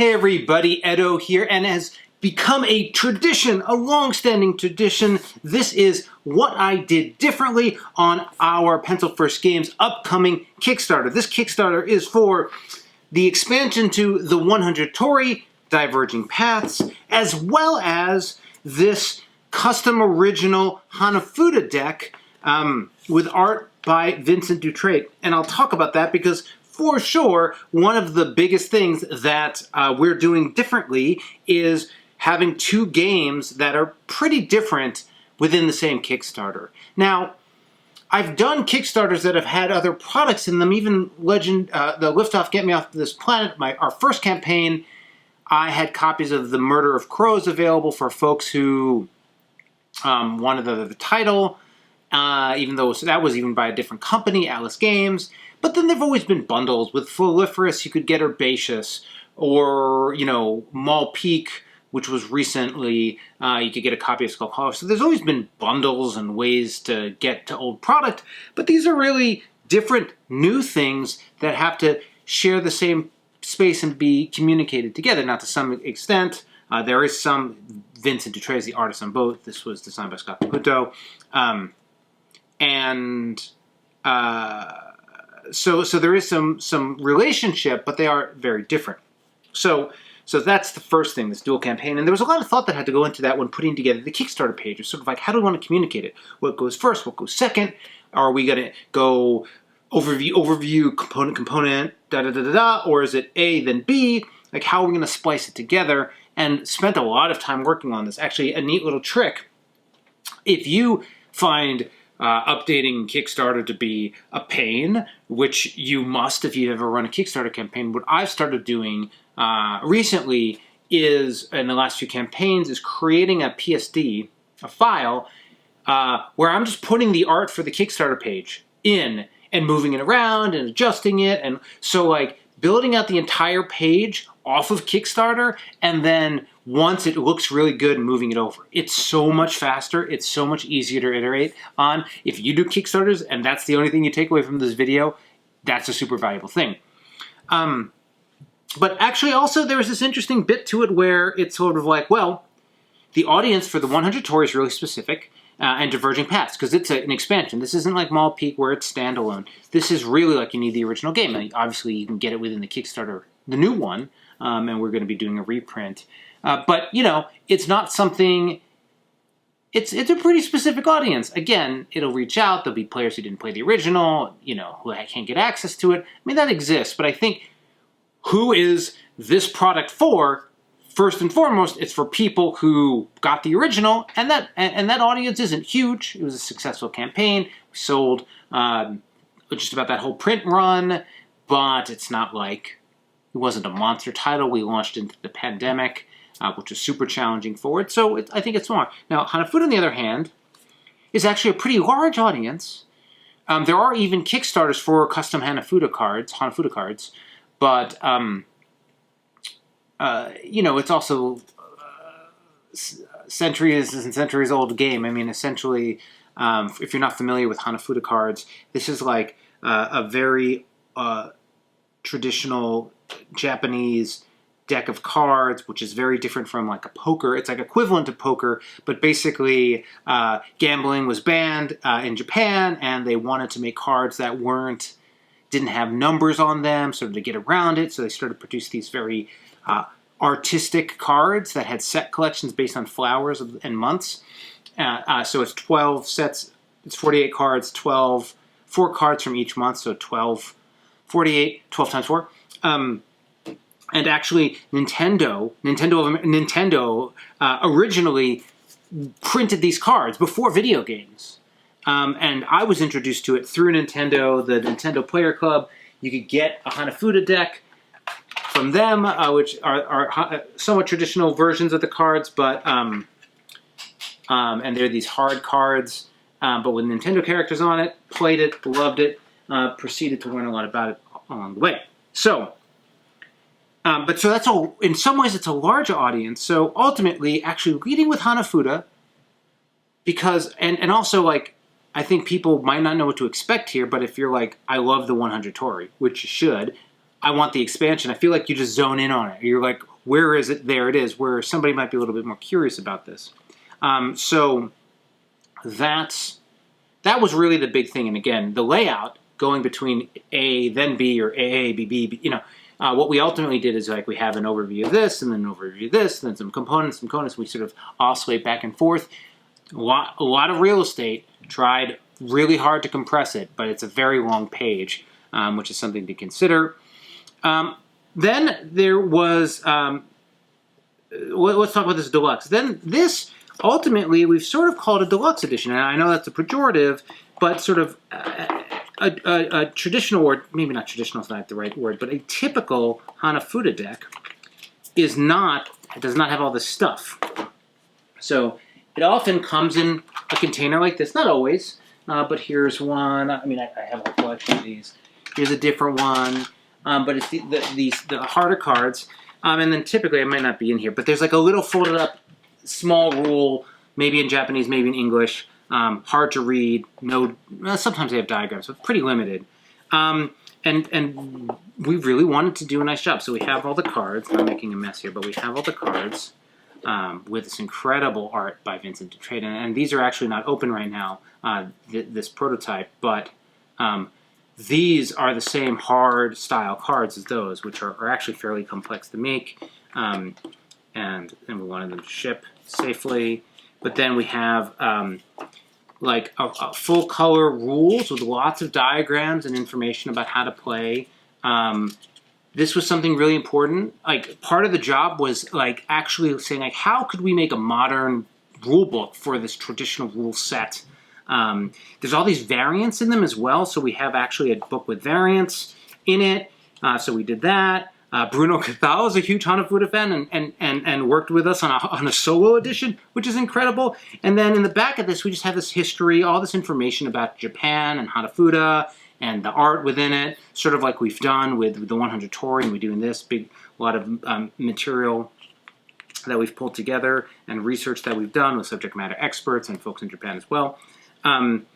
Hey everybody, Edo here, and as become a tradition, a long-standing tradition, this is what I did differently on our Pencil First Games upcoming Kickstarter. This Kickstarter is for the expansion to the 100 Torii, Diverging Paths, as well as this custom original Hanafuda deck with art by Vincent Dutrait. And I'll talk about that because for sure, one of the biggest things that we're doing differently is having two games that are pretty different within the same Kickstarter. Now, I've done Kickstarters that have had other products in them, even the Liftoff Get Me Off This Planet, our first campaign, I had copies of The Murder of Crows available for folks who wanted the title, even though that was even by a different company, Alice Games. But then there've always been bundles. With Foliferous, you could get Herbaceous, or, Mall Peak, which was recently, you could get a copy of Skull Hollow. So there's always been bundles and ways to get to old product, but these are really different new things that have to share the same space and be communicated together. Now, to some extent, there is some Vincent Dutrait is the artist on both. This was designed by Scott Caputo. So there is some relationship, but they are very different. So that's the first thing, this dual campaign. And there was a lot of thought that had to go into that when putting together the Kickstarter page. It's sort of like, how do we want to communicate it? What goes first? What goes second? Are we going to go overview, component, da-da-da-da-da? Or is it A, then B? Like, how are we going to splice it together? And spent a lot of time working on this. Actually, a neat little trick. If you find updating Kickstarter to be a pain, which you must if you've ever run a Kickstarter campaign, what I've started doing recently is, in the last few campaigns, is creating a PSD, a file, where I'm just putting the art for the Kickstarter page in and moving it around and adjusting it. And so, like, building out the entire page off of Kickstarter, and then once it looks really good, moving it over. It's so much faster. It's so much easier to iterate on. If you do Kickstarters and that's the only thing you take away from this video, that's a super valuable thing. But actually also there's this interesting bit to it where it's sort of like, well, the audience for the 100 Torii is really specific, and Diverging Paths, because it's an expansion. This isn't like Mall Peak where it's standalone. This is really like you need the original game. And obviously you can get it within the Kickstarter, the new one, and we're going to be doing a reprint. But, it's not something, it's a pretty specific audience. Again, it'll reach out. There'll be players who didn't play the original, who can't get access to it. I mean, that exists. But I think, who is this product for? First and foremost, it's for people who got the original, and that audience isn't huge. It was a successful campaign. We sold just about that whole print run, but it's not like, it wasn't a monster title. We launched into the pandemic, which was super challenging for it. So I think it's more. Now, Hanafuda, on the other hand, is actually a pretty large audience. There are even Kickstarters for custom Hanafuda cards, but it's also centuries and centuries old game. I mean, essentially, if you're not familiar with Hanafuda cards, this is like a very traditional Japanese deck of cards, which is very different from like a poker. It's like equivalent to poker, but basically gambling was banned in Japan, and they wanted to make cards that didn't have numbers on them, sort of to get around it. So they started to produce these very artistic cards that had set collections based on flowers and months. So it's 12 sets, it's 48 cards, 4 cards from each month, so 12 times 4. And actually, Nintendo originally printed these cards before video games. And I was introduced to it through Nintendo, the Nintendo Player Club. You could get a Hanafuda deck from them, which are somewhat traditional versions of the cards, but and they're these hard cards, but with Nintendo characters on it. Played it, loved it, proceeded to learn a lot about it along the way. So that's all. In some ways, it's a large audience. So ultimately, actually leading with Hanafuda, because and also like, I think people might not know what to expect here, but if you're like, I love the 100 Torii, which you should, I want the expansion, I feel like you just zone in on it. You're like, where is it? There it is. Where somebody might be a little bit more curious about this. So that was really the big thing. And again, the layout going between A, then B, or A, B, B, B, what we ultimately did is like we have an overview of this, and then an overview of this, and then some components. We sort of oscillate back and forth. A lot of real estate, tried really hard to compress it, but it's a very long page, which is something to consider. Then there was, let's talk about this deluxe. Then this, ultimately, we've sort of called a deluxe edition, and I know that's a pejorative, but sort of a traditional, or maybe not traditional is not the right word, but a typical Hanafuda deck does not have all this stuff. So it often comes in a container like this, not always, but here's one. I mean, I have a collection of these. Here's a different one, but it's the harder cards. And then typically, it might not be in here, but there's like a little folded up small rule, maybe in Japanese, maybe in English, hard to read. No, sometimes they have diagrams, but pretty limited. And we really wanted to do a nice job. So we have all the cards. I'm making a mess here, but we have all the cards with this incredible art by Vincent Dutrait. And these are actually not open right now, this prototype, but these are the same hard style cards as those, which are actually fairly complex to make. And we wanted them to ship safely. But then we have like a full color rules with lots of diagrams and information about how to play. This was something really important. Like, part of the job was like actually saying, like, how could we make a modern rule book for this traditional rule set? There's all these variants in them as well, so we have actually a book with variants in it. So we did that. Bruno Cathal is a huge Hanafuda fan and worked with us on a solo edition, which is incredible. And then in the back of this, we just have this history, all this information about Japan and Hanafuda and the art within it, sort of like we've done with the 100 Torii, and we do in this lot of material that we've pulled together and research that we've done with subject matter experts and folks in Japan as well. And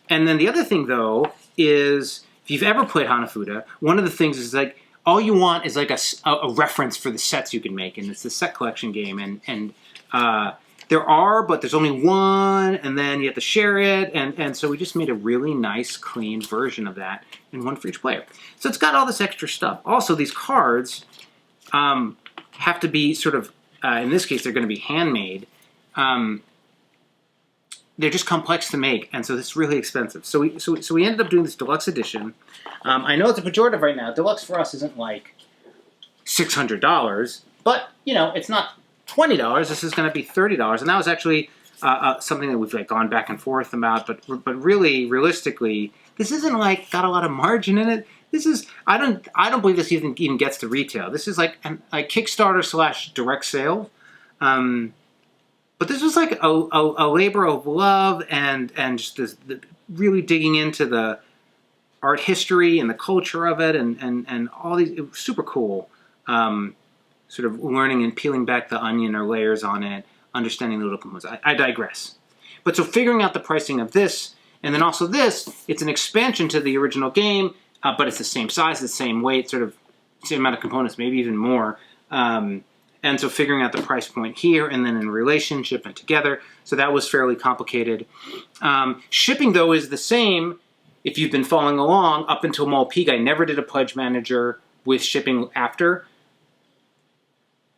then the other thing, though, is if you've ever played Hanafuda, one of the things is like, all you want is like a reference for the sets you can make, and it's the set collection game, and there are, but there's only one, and then you have to share it, and so we just made a really nice, clean version of that, and one for each player. So it's got all this extra stuff. Also, these cards have to be sort of, in this case, they're going to be handmade. They're just complex to make, and so it's really expensive. So we ended up doing this deluxe edition. I know it's a pejorative right now. Deluxe for us isn't like $600, but it's not $20. This is going to be $30, and that was actually something that we've like gone back and forth about. But really, realistically, this isn't like got a lot of margin in it. This is I don't believe this even gets to retail. This is like a Kickstarter / direct sale. But this was like a labor of love and just the really digging into the art history and the culture of it and all these. It was super cool. Sort of learning and peeling back the onion or layers on it, understanding the little components. I digress. But so figuring out the pricing of this, and then also this, it's an expansion to the original game, but it's the same size, the same weight, sort of same amount of components, maybe even more. And so figuring out the price point here and then in relationship and together. So that was fairly complicated. Shipping, though, is the same if you've been following along up until Mall Peak. I never did a pledge manager with shipping after.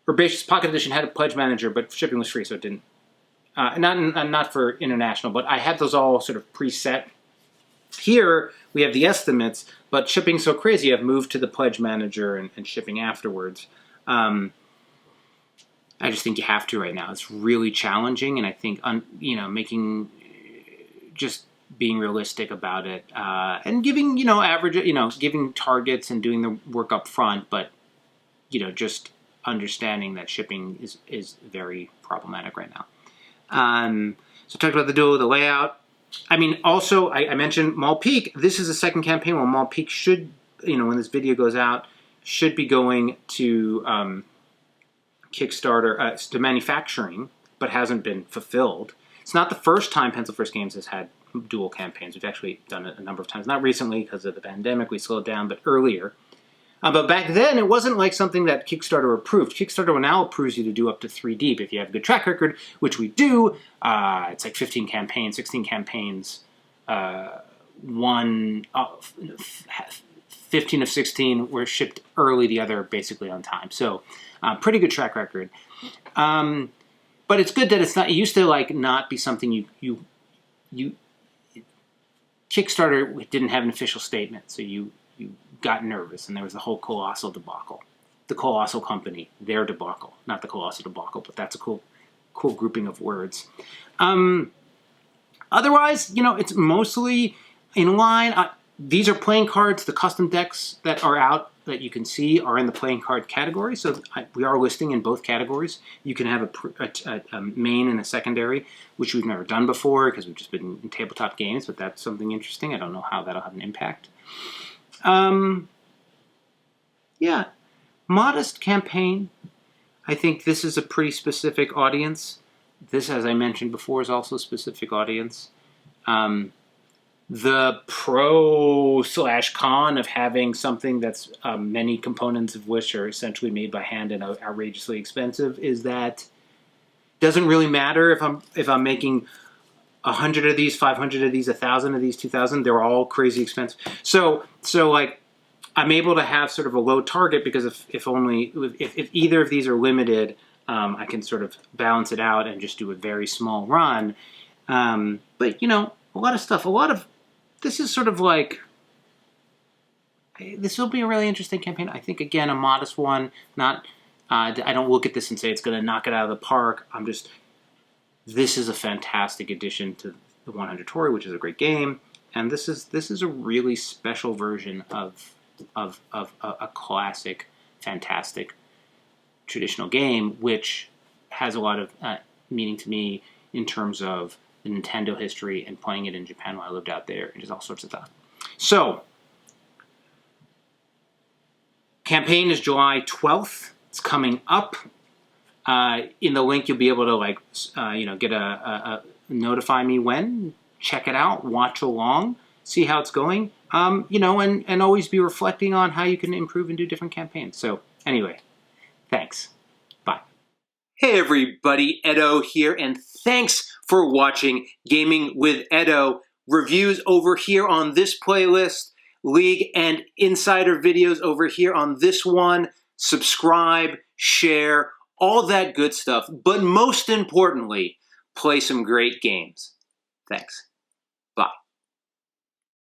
Herbaceous Pocket Edition had a pledge manager, but shipping was free, so it didn't. Not for international, but I had those all sort of preset. Here, we have the estimates, but shipping's so crazy, I've moved to the pledge manager and shipping afterwards. I just think you have to right now. It's really challenging, and I think being realistic about it and giving giving targets and doing the work up front, but just understanding that shipping is very problematic right now. So I talked about the layout. I mean, also I mentioned Mall Peak. This is a second campaign. Well, Mall Peak should when this video goes out should be going to Kickstarter to manufacturing, but hasn't been fulfilled. It's not the first time Pencil First Games has had dual campaigns. We've actually done it a number of times. Not recently because of the pandemic, we slowed down, but earlier. But back then, it wasn't like something that Kickstarter approved. Kickstarter now approves you to do up to 3 deep if you have a good track record, which we do. It's like 15 campaigns, 16 campaigns. 15 of 16 were shipped early, the other basically on time. So pretty good track record. But it's good that it's not, it used to like not be something you Kickstarter didn't have an official statement, so you got nervous, and there was the whole Colossal debacle. The Colossal Company, their debacle. Not the Colossal debacle, but that's a cool grouping of words. Otherwise, it's mostly in line. These are playing cards. The custom decks that are out that you can see are in the playing card category, so we are listing in both categories. You can have a main and a secondary, which we've never done before because we've just been in tabletop games, but that's something interesting. I don't know how that'll have an impact. Yeah, modest campaign. I think this is a pretty specific audience. This, as I mentioned before, is also a specific audience. The pro/con of having something that's many components of which are essentially made by hand and outrageously expensive is that it doesn't really matter if I'm making 100 of these, 500 of these, 1,000 of these, 2,000. They're all crazy expensive. So like I'm able to have sort of a low target because if either of these are limited, I can sort of balance it out and just do a very small run. But a lot of stuff, this is sort of like, this will be a really interesting campaign. I think, again, a modest one. Not, I don't look at this and say it's going to knock it out of the park. This is a fantastic addition to the 100 Torii, which is a great game. And this is a really special version of a classic, fantastic, traditional game, which has a lot of meaning to me in terms of the Nintendo history and playing it in Japan while I lived out there, and just all sorts of stuff. So, campaign is July 12th. It's coming up. In the link, you'll be able to get notify me when. Check it out. Watch along. See how it's going. And always be reflecting on how you can improve and do different campaigns. So, anyway, thanks. Bye. Hey everybody, Edo here, and thanks for watching Gaming with Edo. Reviews over here on this playlist, League and Insider videos over here on this one. Subscribe, share, all that good stuff. But most importantly, play some great games. Thanks.